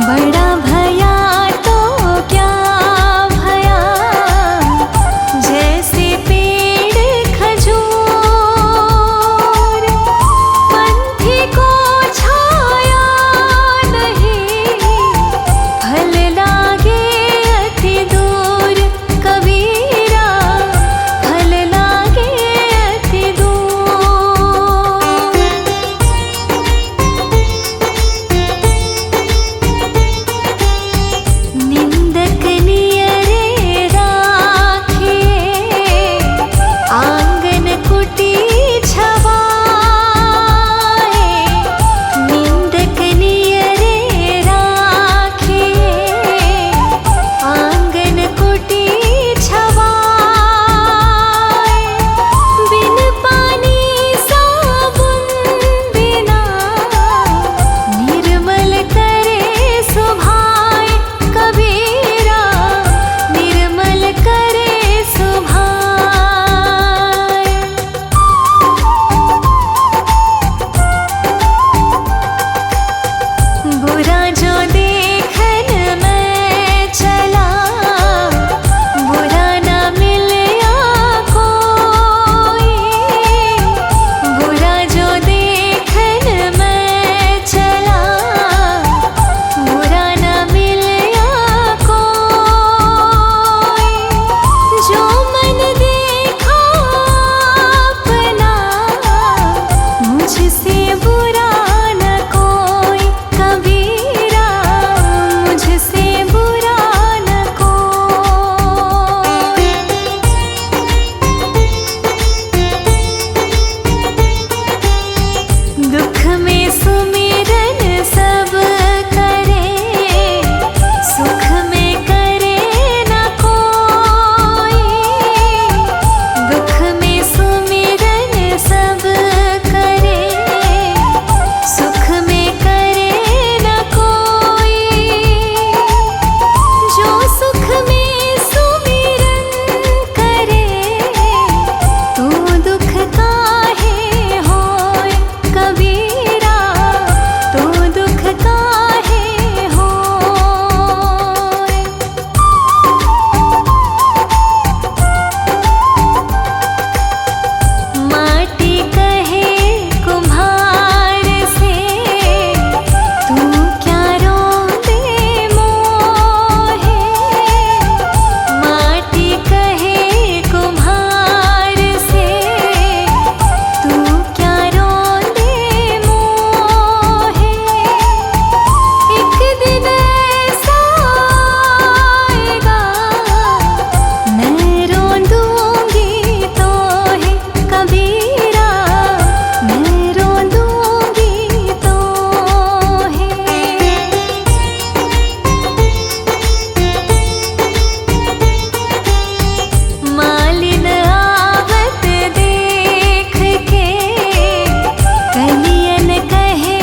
बड़ा भया तो क्या भया, जैसे पेड़ खजूर, पंथी को छाया नहीं, फल लागे अति दूर, कबीरा फल लागे अति दूर। निंदक नियरे राखिए, आंगन कुटी छवाए, निंदक नियरे राखिए, आंगन कुटी छवाए, बिन पानी साबुन बिना, निर्मल करे सुभाए, कबीरा निर्मल करे सुभाए। बुरा जो देखन मैं चला, बुरा न मिलया कोई, बुरा जो देखन मैं चला, बुरा न मिलया कोई, जो मन देखा अपना, मुझसे बुरा न कोई, कबीरा मुझसे बुरा न कोई। दुख में सुमिरन सब करे, सुख में करे न कोई, दुख में सुमिरन सब करे, सुख में करे न कोई, जो सुख में सुमिरन करे, तो दुख काहे होय, कबीरा तो दुख काहे होय। माटी कहे कुम्हार से, तू क्या रोंदे मोहे, माटी कहे कुम्हार से, तू क्या रोंदे मोहे, एक दिन ऐसा आएगा, मैं रोंदूंगी तो है, कबीरा मैं रोंदूंगी तो है। मालिन आवत देख के, कलियन कहे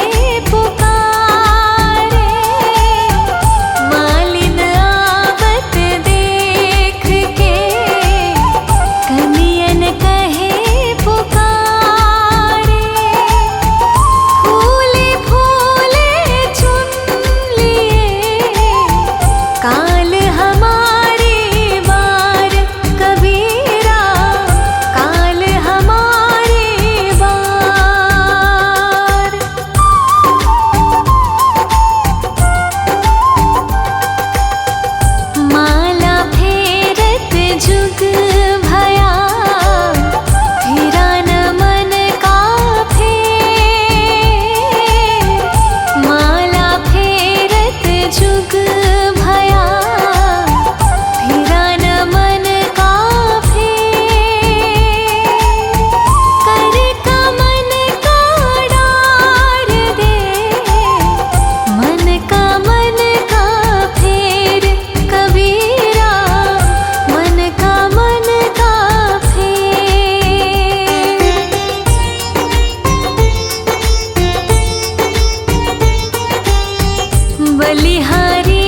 पुकारे, मालिन आवत देख के, कलियन कहे पुकारे, फूले फूले चुन लिए, काल हमारी बार, कबीरा काल हमारी बार। माला फेरत जुग भया, फिरा न मन का फेर, माला फेरत जुग भया, फिरा न मन का फेर, कर का मन का डार दे, मन का फेर, कबीरा मन का फेर। बलिहारी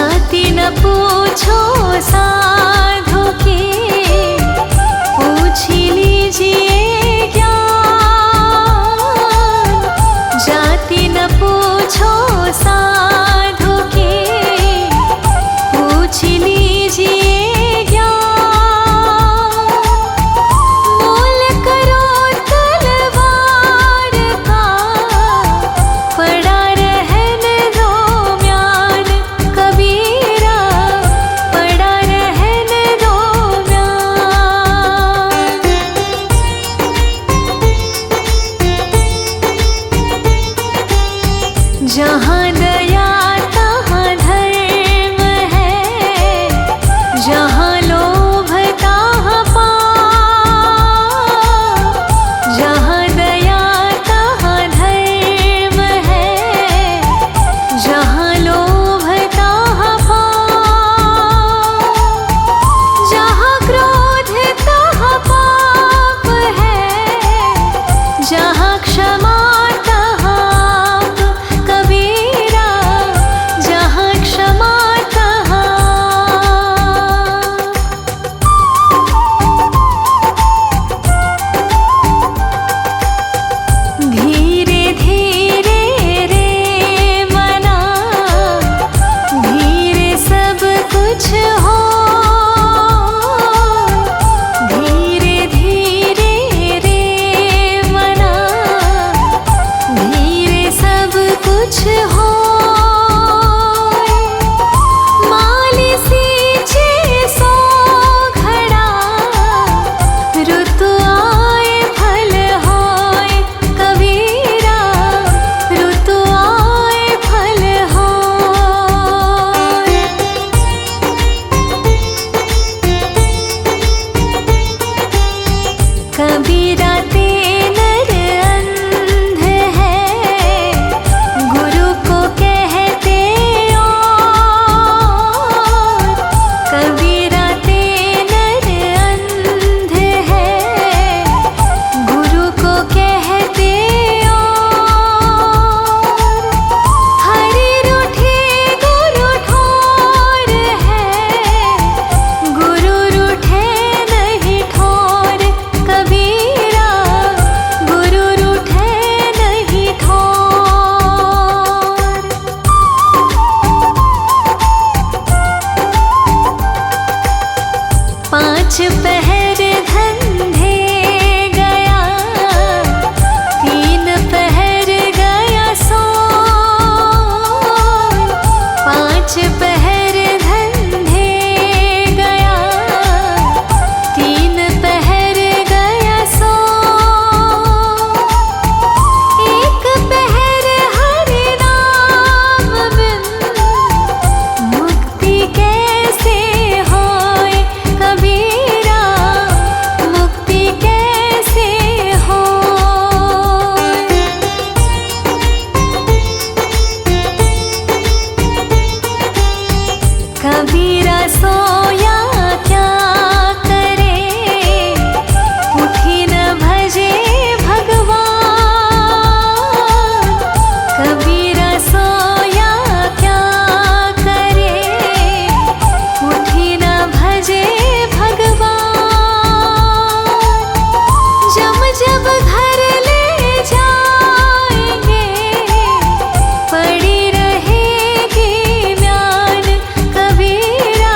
जाति न पूछो साधु की, पूछ लीजिए ज्ञान। जाति न पूछो साधु की, पूछ लीजिए ज्ञान। मोल करो तलवार का, पड़ा रहन दो म्यान। कबीरा पड़ा रहन दो म्यान। जहाँ दया तहाँ धर्म है, जहाँ लोभ तहाँ पाप। जहाँ दया तहाँ धर्म है, जहाँ लोभ तहाँ पाप। जहाँ क्रोध तहाँ पाप है, जहाँ क्षमा तहाँ आप। कबीरा जहाँ क्षमा तहाँ धीरे धीरे रे मना, धीरे सब कुछ हो। धीरे धीरे रे मना, धीरे सब कुछ हो। माली सींचे सो घड़ा, ऋतु आए फल होए। कबीरा ऋतु आए फल होए। कबीरा ते नर अंध है, गुरु को कहते और। कबीरा ते नर अंध है, गुरु को कहते और। हरि रूठे गुरु ठोर है, गुरु रूठे नहीं ठोर। कबीरा गुरु रूठे नहीं ठोर। पांच पहर धंधे गया, तीन पहर गया सो। पांच पहर धंधे गया, तीन पहर गया सो। एक पहर हरि नाम बिन, मुक्ति कैसे होए। कबीरा मुक्ति कैसे होए। कबीरा सोया क्या करे, उठी न भजे भगवान। कबीरा सोया क्या करे, उठी न भजे भगवान। जब जब घर ले जाएंगे, पड़ी रहेगी म्यान। कबीरा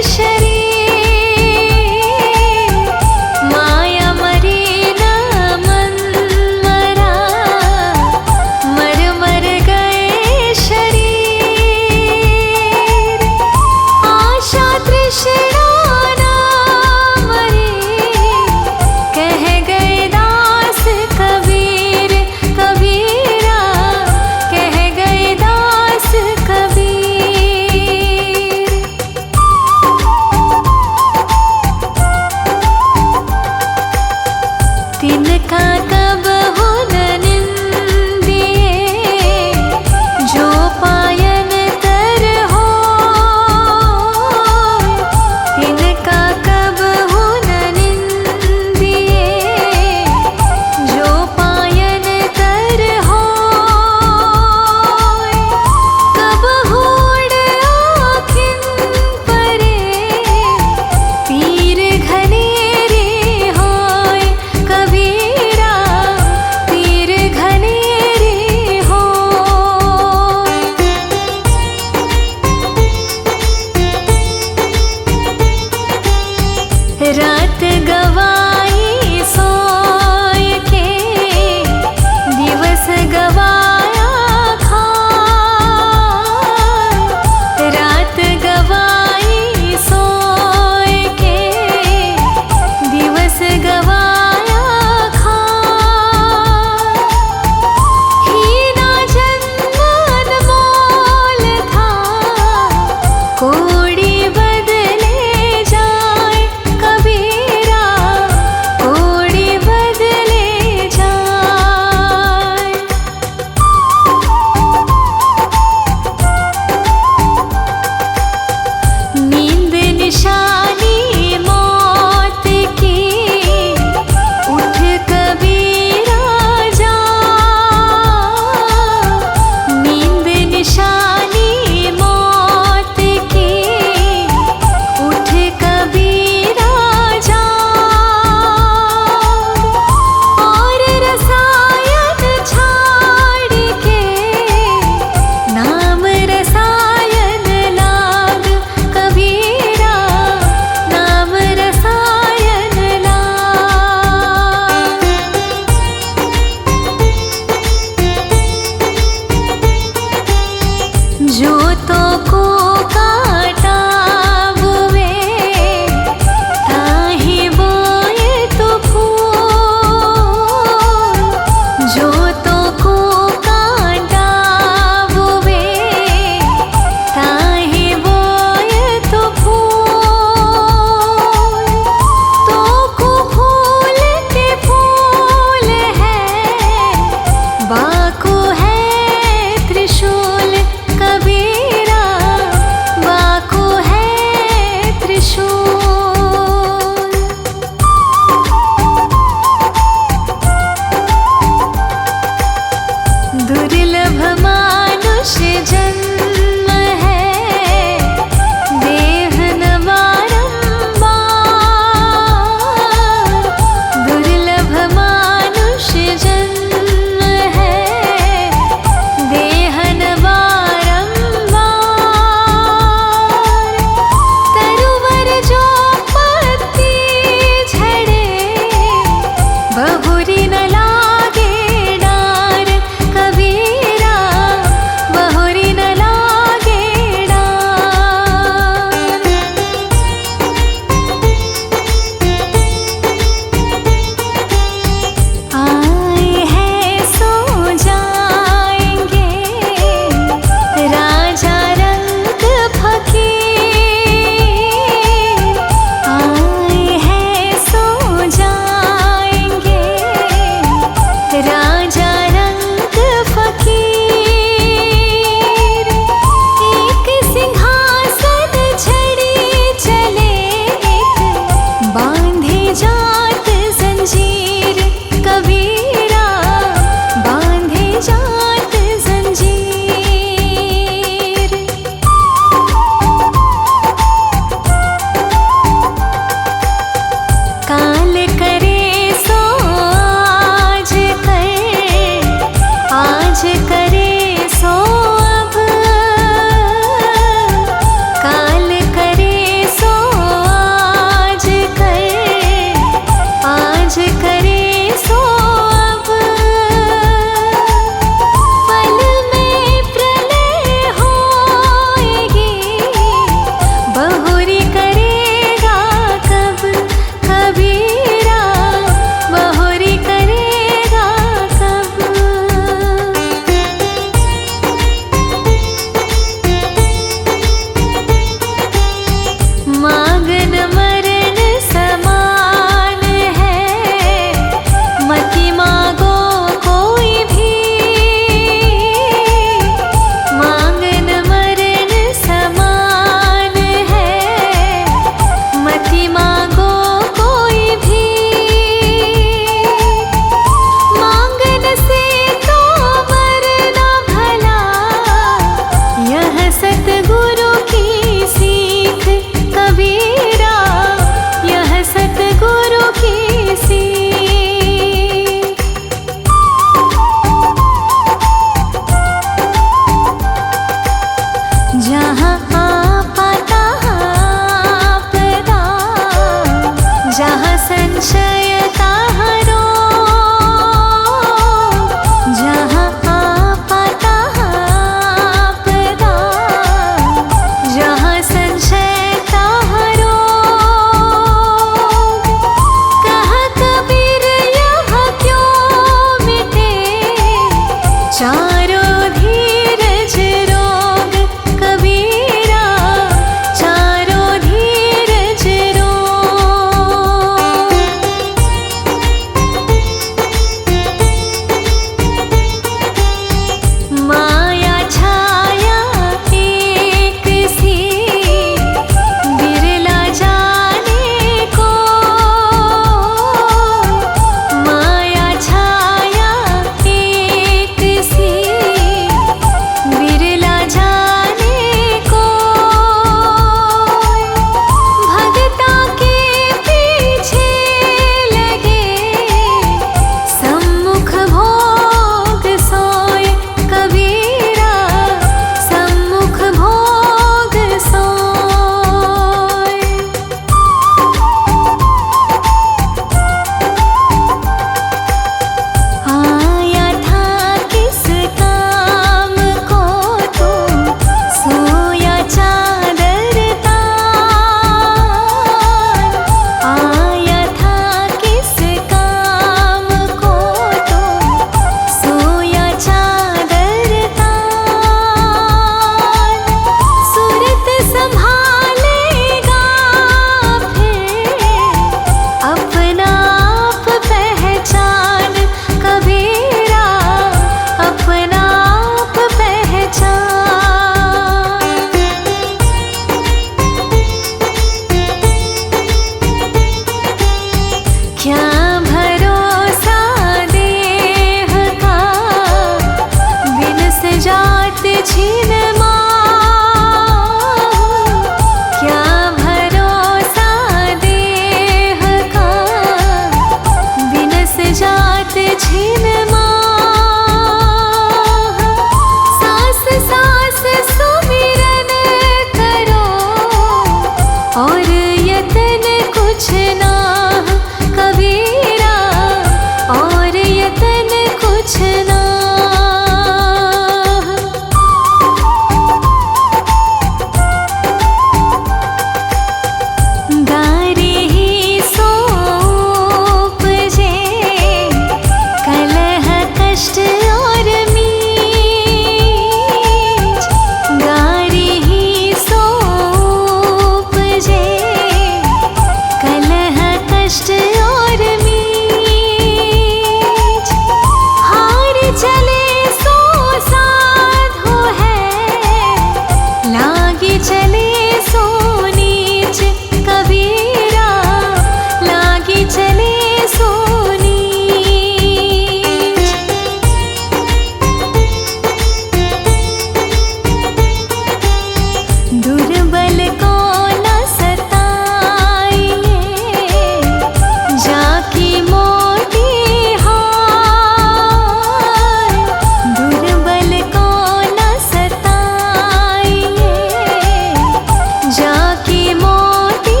जाके मोती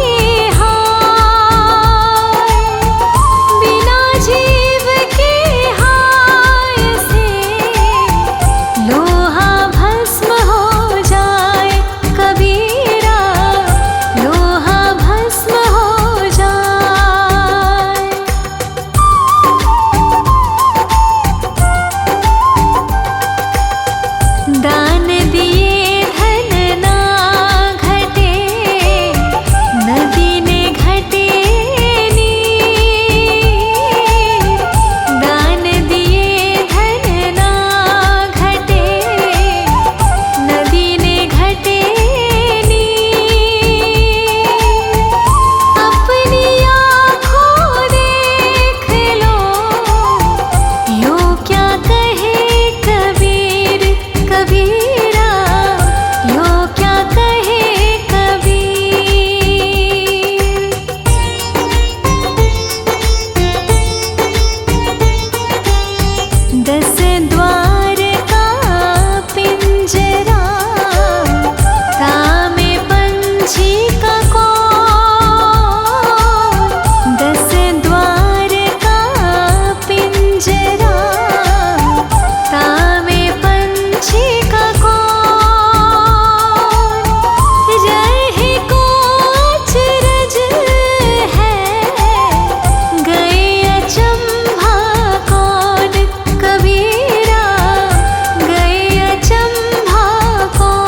हाय, बिना जीव के हाय से लोहा भस्म हो जाए कबीरा, लोहा भस्म हो जाए। दान दिए धन ना घटे, नदी ने घटे नीर। दान दिए धन ना घटे, नदी ने घटे नीर। अपनी आँखों देख लो, यूं क्या कहे कबीर, कबीरा यूं क्या कहे कबीर। दस द्वार का पिंजरा, तामे पंछी का कौन। दस द्वार का पिंजरा, तामे पंछी का कौन। रहे को अचरज है, गए अचंभा कौन, कबीरा गए अचंभा कौन।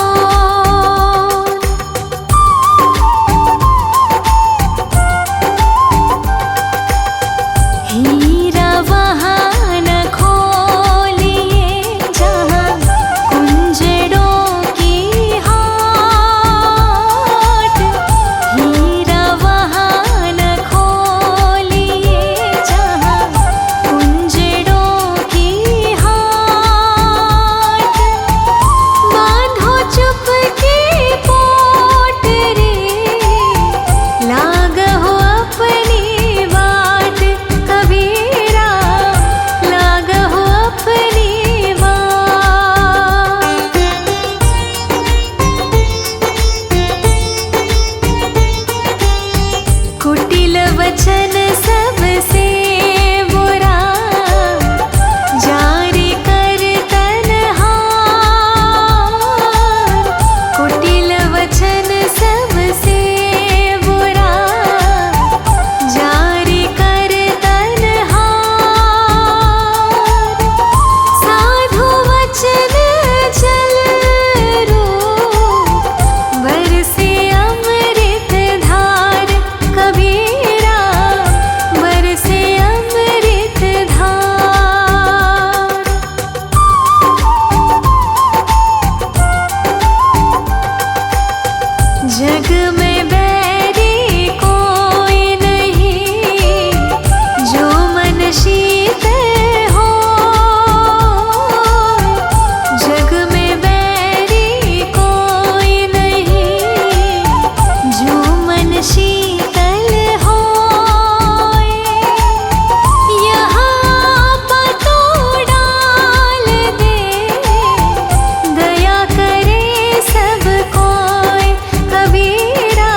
हीरा वहाँ न खोलिए जहाँ कुंजड़ों की हाट। हीरा वहाँ न खोलिए जहाँ कुंजड़ों की हाट। बांधो चुपके पोटरी, लागहो अपनी बाट, कबीरा लागहो अपनी बाट। कुटिल वचन सबसे बुरा, जारी कर तनहार। कुटिल वचन सबसे बुरा, जारी कर तनहार। साधु वचन चल रूप, बरसे अमृत धार, कबीरा बरसे अमृत धार। जग में बैरी कोई नहीं, जो मन शीतल हो। जग में बैरी कोई नहीं, जो मन शीतल हो। यहाँ पतो डाल दे, दया करे सब कोई, कबीरा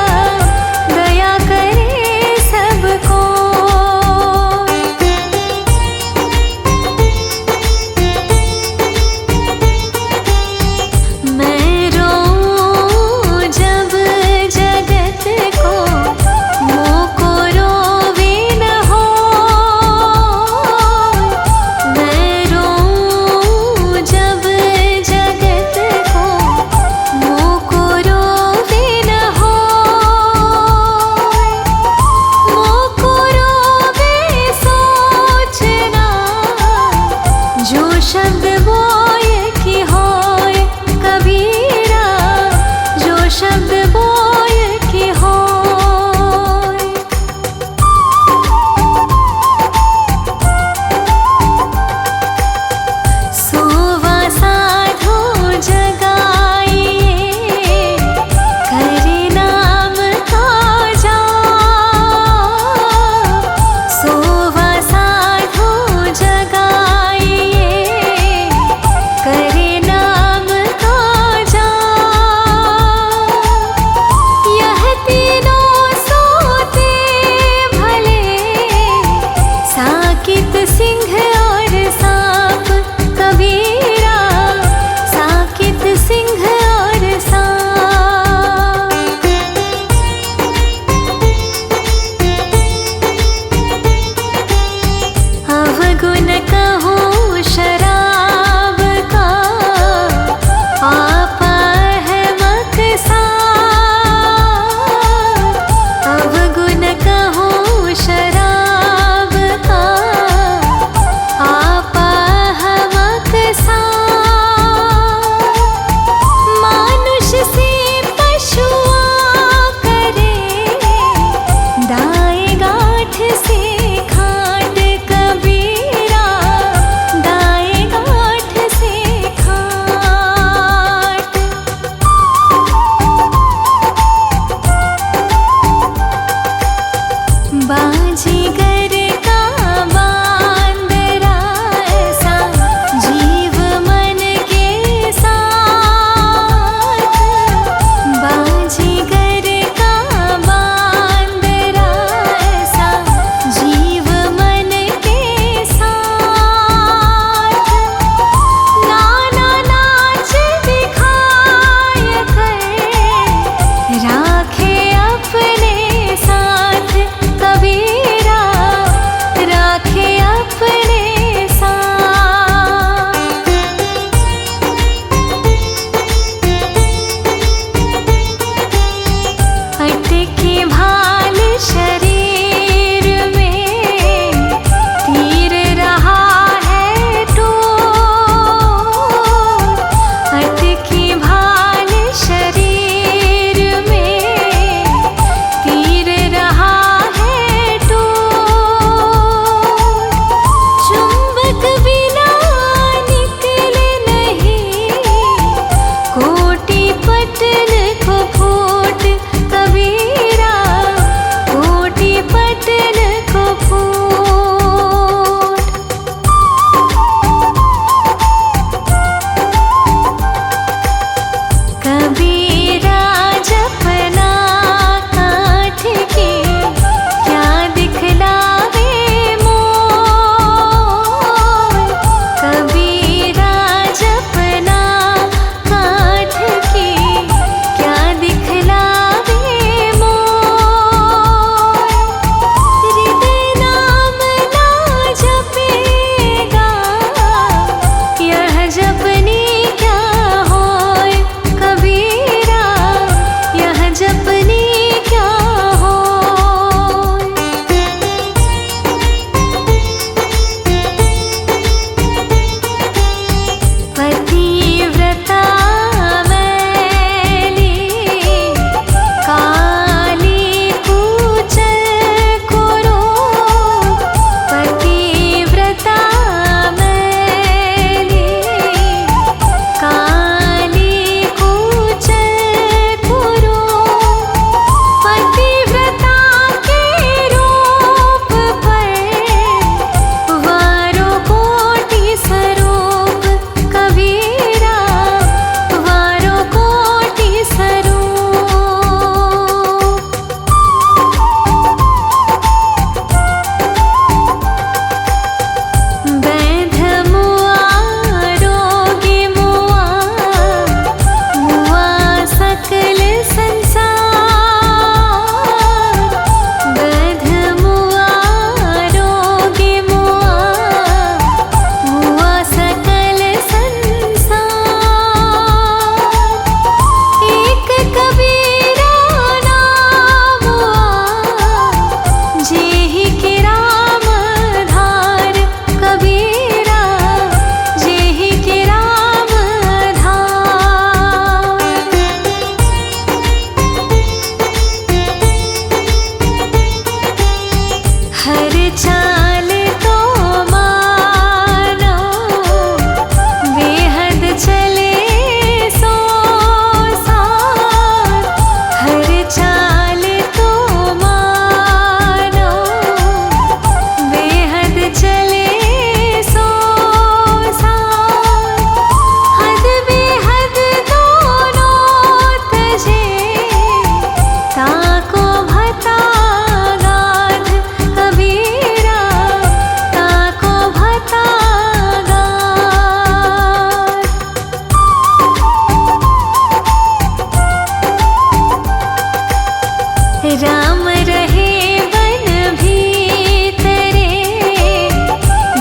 राम रहे वन भीतरे,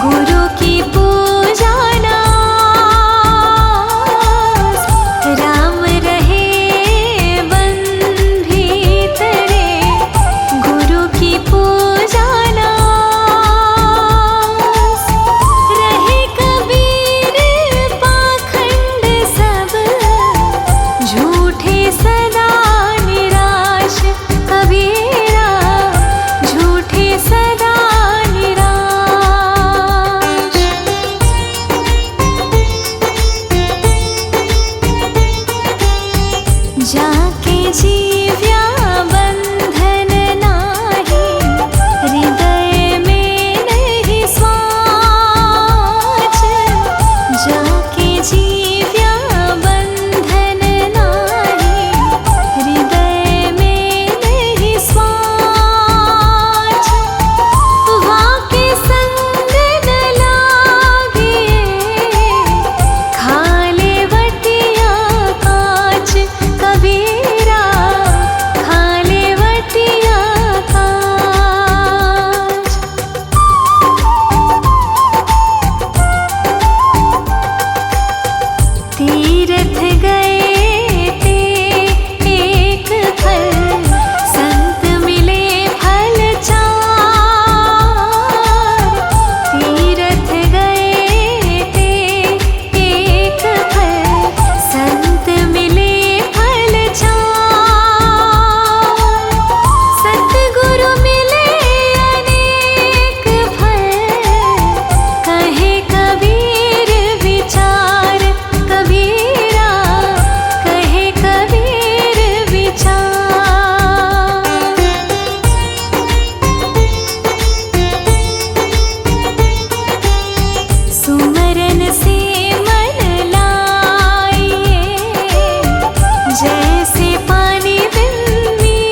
गुरु की पूजा नास। राम रहे वन भीतरे, गुरु की पूजा नास। रहे कबीर पाखंड सब, झूठे सदा निराश। कबीरा झूठे सदा निराश। जाके जीव्या बंधन नाही, हृदय में नहीं स्वाच। जाके जीव्या बंधन नाही, हृदय में नहीं स्वाच। वाके संग न लागिए, खाले वटिया काच। कबीरा खाले वटिया काच। तीरथ गए ते एक फल, संत मिले फल चार। तीरथ गए ते एक फल, संत मिले फल चार। सतगुरु मिले अनेक फल, कहे कबीर विचार। कबीरा कहे कबीर विचार। सुमरन से मन लाइए, जैसे पानी बिन्नी।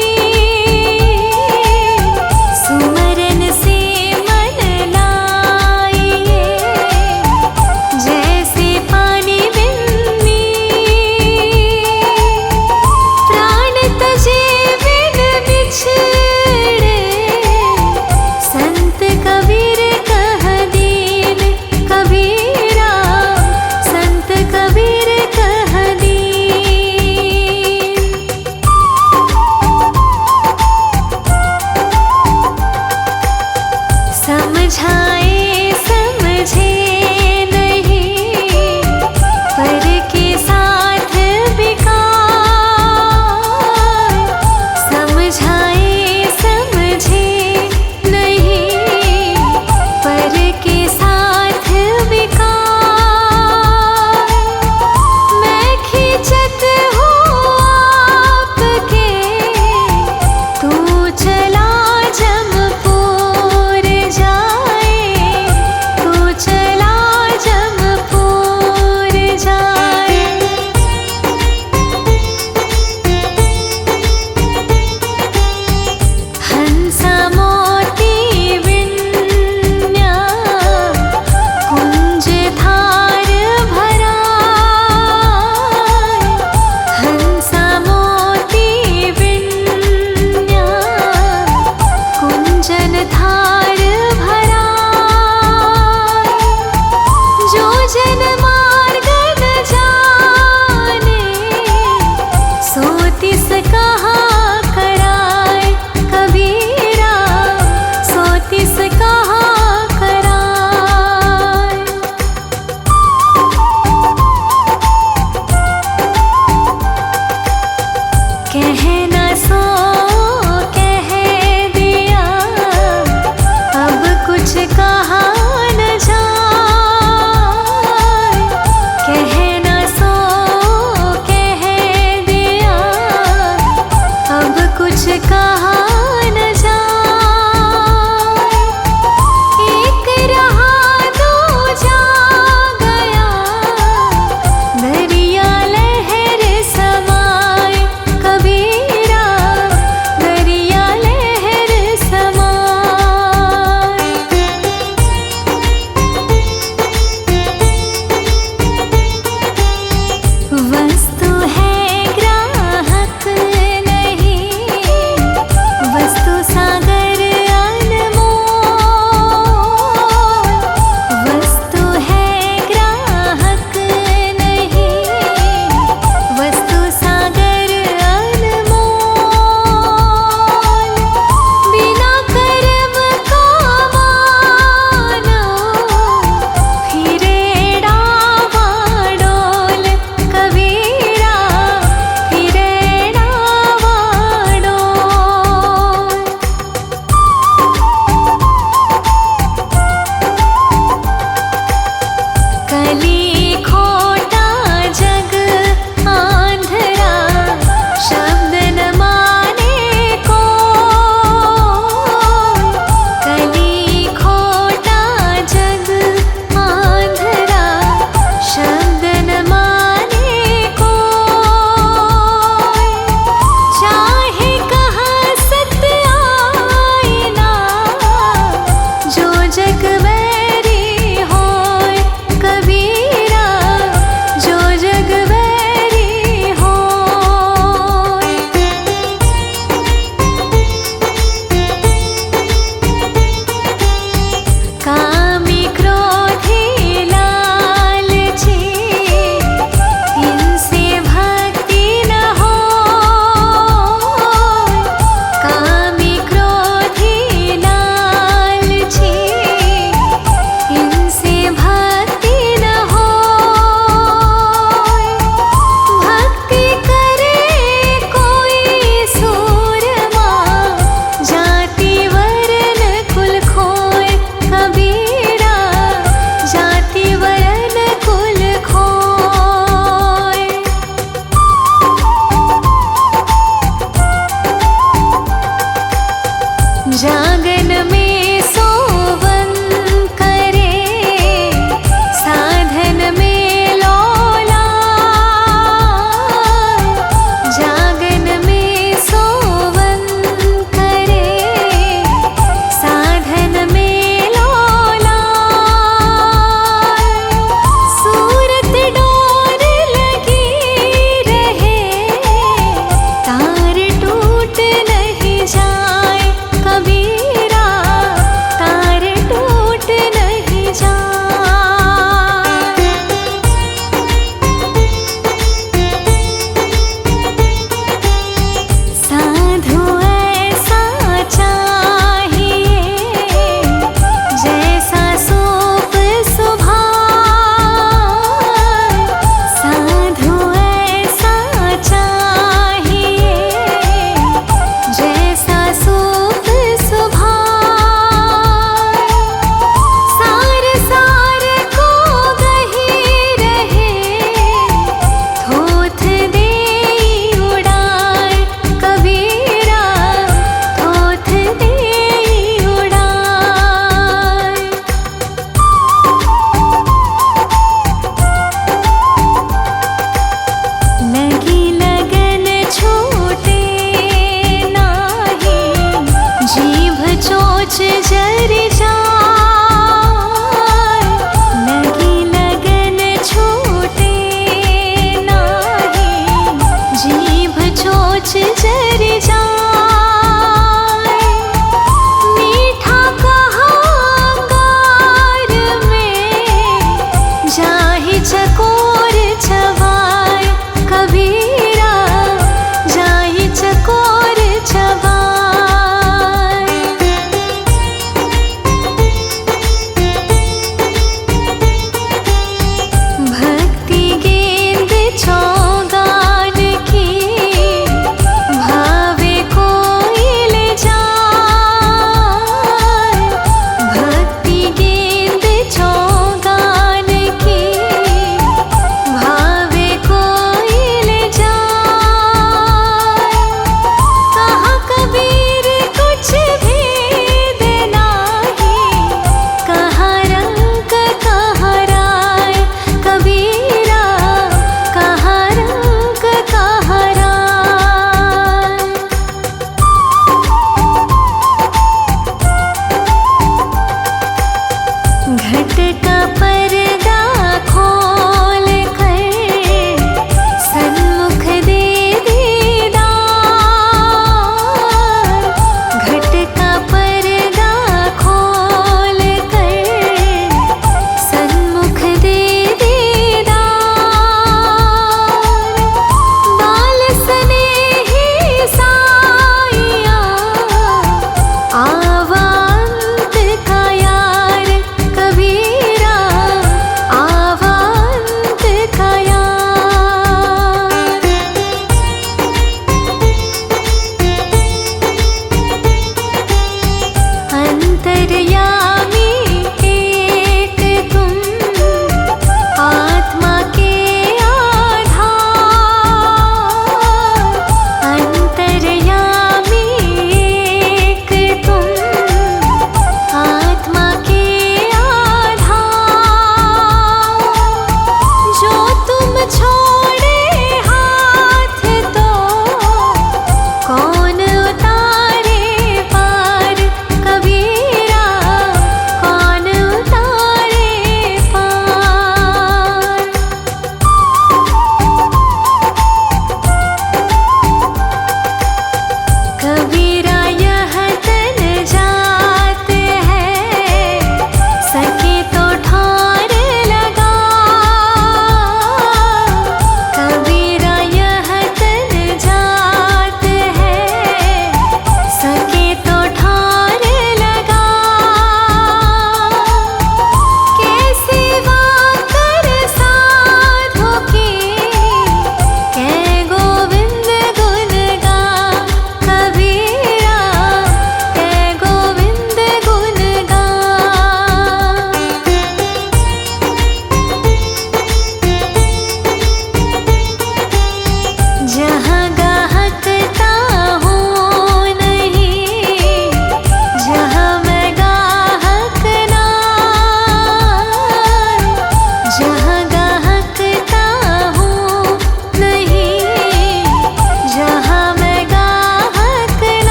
सुमरन से मन लाइए, जैसे पानी बिन्नी। प्राण तजे बिन बिछड़े, संत कबीर कह दीन। कबीरा संत कबीर कह दीन। समझाए समझे नहीं, पर के साथ बिकार। समझाए समझे नहीं, पर के साथ बिकार। मैं खिंचत हूँ आपके, तू चला जमपुर जाए। तू चला जमपुर जाए। हंसा मोती विन्या, कुंज धार भरा। हंसा मोती विन्या, कुंजन धार भरा। जो जन मार्ग न जाने, सो तिस कहाँ कराए। कबीरा सो तिस कहाँ कराए। कहना सो कह दिया, अब कुछ कहा न जाए। कहना सो कह दिया, अब कुछ कहा न जाए। एक रहा दो जा गया, दरिया लहर समाए। कबीरा दरिया लहर समाए। वस्तु है ग्राहक नहीं,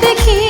की